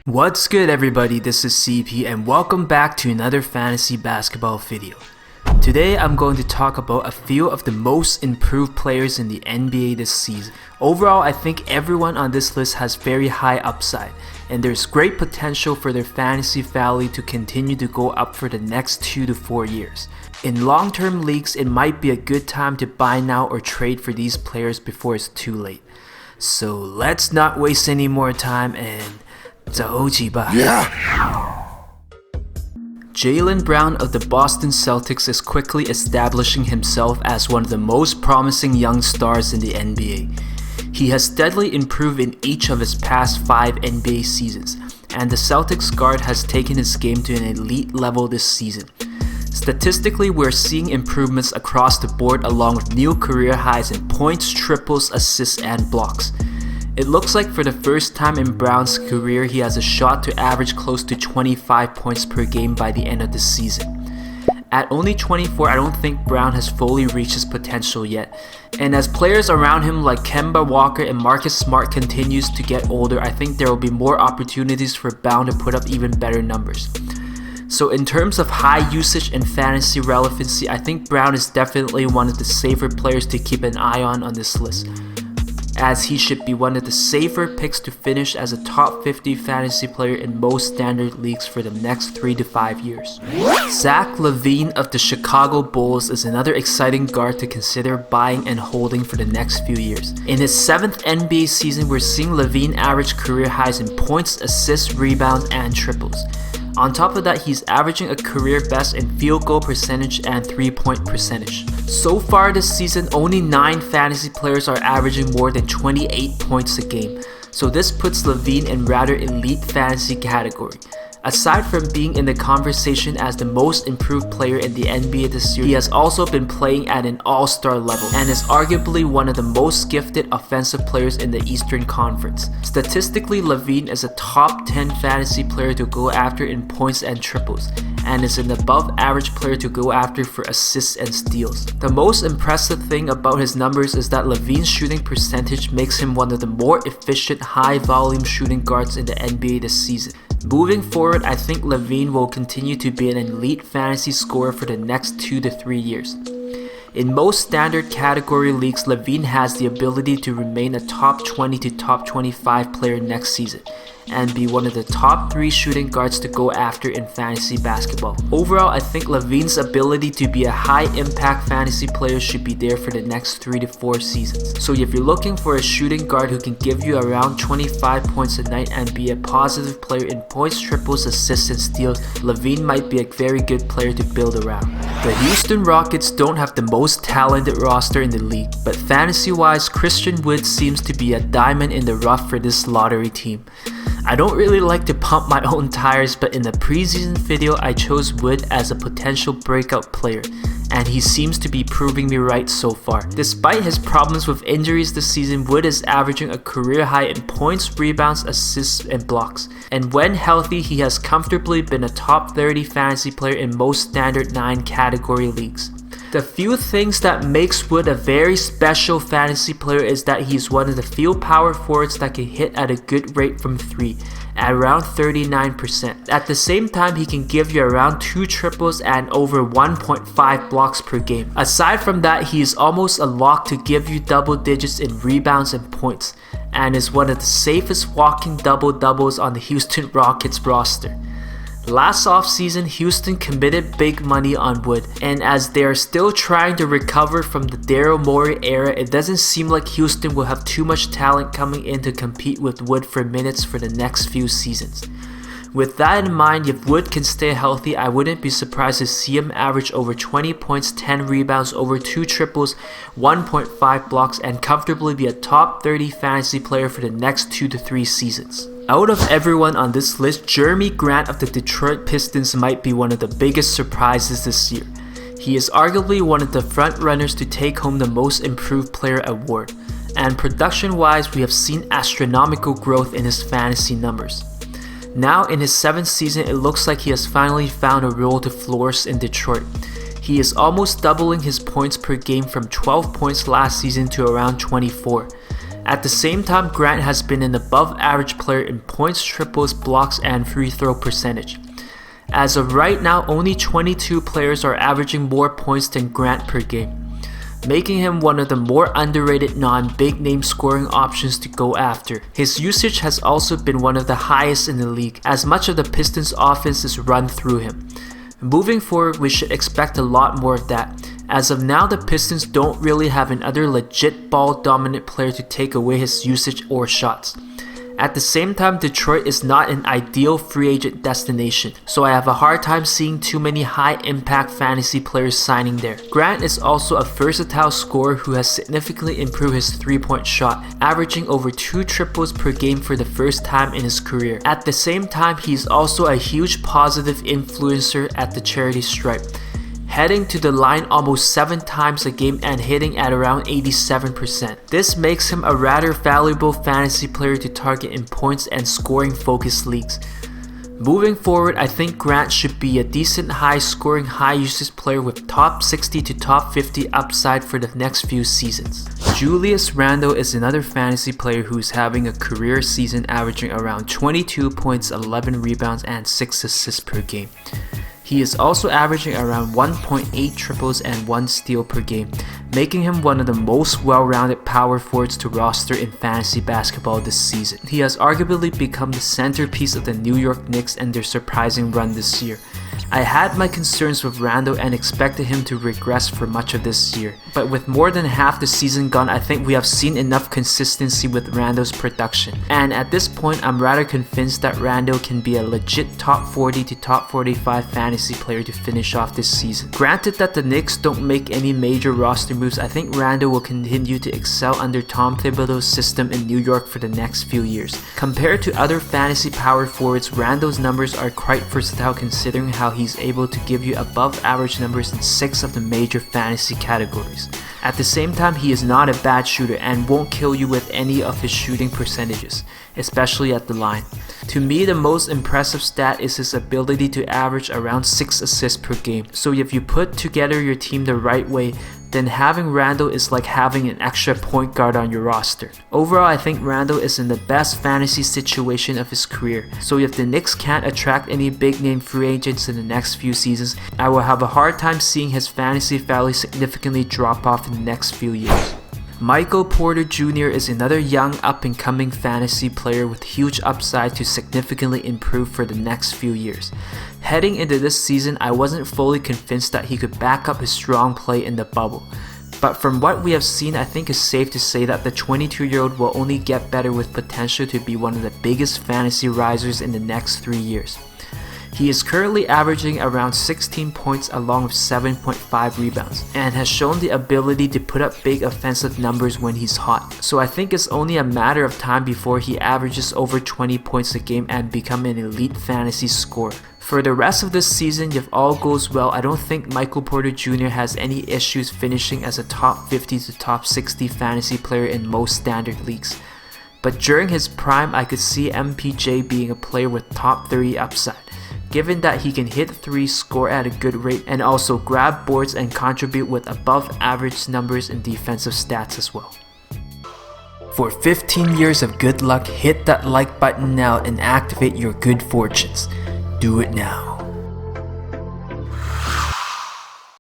What's good everybody, this is CP and welcome back to another fantasy basketball video. Today I'm going to talk about a few of the most improved players in the NBA this season. Overall, I think everyone on this list has very high upside and there's great potential for their fantasy value to continue to go up for the next 2 to 4 years. In long-term leagues, it might be a good time to buy now or trade for these players before it's too late. So let's not waste any more time and Jalen Brown of the Boston Celtics is quickly establishing himself as one of the most promising young stars in the NBA. He has steadily improved in each of his past 5 NBA seasons, and the Celtics guard has taken his game to an elite level this season. Statistically, we're seeing improvements across the board along with new career highs in points, triples, assists, and blocks. It looks like for the first time in Brown's career, he has a shot to average close to 25 points per game by the end of the season. At only 24, I don't think Brown has fully reached his potential yet. And as players around him like Kemba Walker and Marcus Smart continues to get older, I think there will be more opportunities for Brown to put up even better numbers. So in terms of high usage and fantasy relevancy, I think Brown is definitely one of the safer players to keep an eye on this list, as he should be one of the safer picks to finish as a top 50 fantasy player in most standard leagues for the next 3 to 5 years. Zach LaVine of the Chicago Bulls is another exciting guard to consider buying and holding for the next few years. In his 7th NBA season, we're seeing LaVine average career highs in points, assists, rebounds, and triples. On top of that, he's averaging a career best in field goal percentage and 3-point percentage. So far this season, only 9 fantasy players are averaging more than 28 points a game, so this puts LaVine in rather elite fantasy category. Aside from being in the conversation as the most improved player in the NBA this year, he has also been playing at an all-star level and is arguably one of the most gifted offensive players in the Eastern Conference. Statistically, LaVine is a top 10 fantasy player to go after in points and triples, and is an above average player to go after for assists and steals. The most impressive thing about his numbers is that LaVine's shooting percentage makes him one of the more efficient high volume shooting guards in the NBA this season. Moving forward, I think LaVine will continue to be an elite fantasy scorer for the next 2 to 3 years. In most standard category leagues, LaVine has the ability to remain a top 20 to top 25 player next season and be one of the top 3 shooting guards to go after in fantasy basketball. Overall, I think LaVine's ability to be a high impact fantasy player should be there for the next 3 to 4 seasons. So if you're looking for a shooting guard who can give you around 25 points a night and be a positive player in points, triples, assists, and steals, LaVine might be a very good player to build around. The Houston Rockets don't have the most talented roster in the league, but fantasy-wise, Christian Wood seems to be a diamond in the rough for this lottery team. I don't really like to pump my own tires, but in the preseason video I chose Wood as a potential breakout player, and he seems to be proving me right so far. Despite his problems with injuries this season, Wood is averaging a career high in points, rebounds, assists, and blocks. And when healthy, he has comfortably been a top 30 fantasy player in most standard 9 category leagues. The few things that makes Wood a very special fantasy player is that he's one of the few power forwards that can hit at a good rate from 3, at around 39%. At the same time, he can give you around 2 triples and over 1.5 blocks per game. Aside from that, he is almost a lock to give you double digits in rebounds and points, and is one of the safest walking double-doubles on the Houston Rockets roster. Last offseason, Houston committed big money on Wood, and as they are still trying to recover from the Daryl Morey era, it doesn't seem like Houston will have too much talent coming in to compete with Wood for minutes for the next few seasons. With that in mind, if Wood can stay healthy, I wouldn't be surprised to see him average over 20 points, 10 rebounds, over 2 triples, 1.5 blocks, and comfortably be a top 30 fantasy player for the next 2 to 3 seasons. Out of everyone on this list, Jeremy Grant of the Detroit Pistons might be one of the biggest surprises this year. He is arguably one of the front runners to take home the Most Improved Player award, and production-wise, we have seen astronomical growth in his fantasy numbers. Now in his 7th season, it looks like he has finally found a role to flourish in Detroit. He is almost doubling his points per game from 12 points last season to around 24. At the same time, Grant has been an above average player in points, triples, blocks, and free throw percentage. As of right now, only 22 players are averaging more points than Grant per game, making him one of the more underrated non-big name scoring options to go after. His usage has also been one of the highest in the league, as much of the Pistons offense is run through him. Moving forward, we should expect a lot more of that. As of now, the Pistons don't really have another legit ball dominant player to take away his usage or shots. At the same time, Detroit is not an ideal free agent destination, so I have a hard time seeing too many high impact fantasy players signing there. Grant is also a versatile scorer who has significantly improved his 3-point shot, averaging over 2 triples per game for the first time in his career. At the same time, he's also a huge positive influencer at the charity stripe, heading to the line almost 7 times a game and hitting at around 87%. This makes him a rather valuable fantasy player to target in points and scoring focused leagues. Moving forward, I think Grant should be a decent high scoring, high usage player with top 60 to top 50 upside for the next few seasons. Julius Randle is another fantasy player who's having a career season averaging around 22 points, 11 rebounds, and 6 assists per game. He is also averaging around 1.8 triples and 1 steal per game, making him one of the most well-rounded power forwards to roster in fantasy basketball this season. He has arguably become the centerpiece of the New York Knicks and their surprising run this year. I had my concerns with Randle and expected him to regress for much of this year, but with more than half the season gone, I think we have seen enough consistency with Randle's production. And at this point, I'm rather convinced that Randle can be a legit top 40 to top 45 fantasy player to finish off this season. Granted that the Knicks don't make any major roster moves, I think Randle will continue to excel under Tom Thibodeau's system in New York for the next few years. Compared to other fantasy power forwards, Randle's numbers are quite versatile considering how he's able to give you above average numbers in 6 of the major fantasy categories. At the same time, he is not a bad shooter and won't kill you with any of his shooting percentages, especially at the line. To me, the most impressive stat is his ability to average around 6 assists per game. So if you put together your team the right way, then having Randle is like having an extra point guard on your roster. Overall, I think Randle is in the best fantasy situation of his career. So if the Knicks can't attract any big name free agents in the next few seasons, I will have a hard time seeing his fantasy value significantly drop off in the next few years. Michael Porter Jr. is another young up-and-coming fantasy player with huge upside to significantly improve for the next few years. Heading into this season, I wasn't fully convinced that he could back up his strong play in the bubble. But from what we have seen, I think it's safe to say that the 22-year-old will only get better with potential to be one of the biggest fantasy risers in the next 3 years. He is currently averaging around 16 points along with 7.5 rebounds, and has shown the ability to put up big offensive numbers when he's hot. So I think it's only a matter of time before he averages over 20 points a game and become an elite fantasy scorer. For the rest of this season, if all goes well, I don't think Michael Porter Jr. has any issues finishing as a top 50 to top 60 fantasy player in most standard leagues. But during his prime, I could see MPJ being a player with top 30 upside, given that he can hit threes, score at a good rate, and also grab boards and contribute with above average numbers in defensive stats as well. For 15 years of good luck, hit that like button now and activate your good fortunes. Do it now.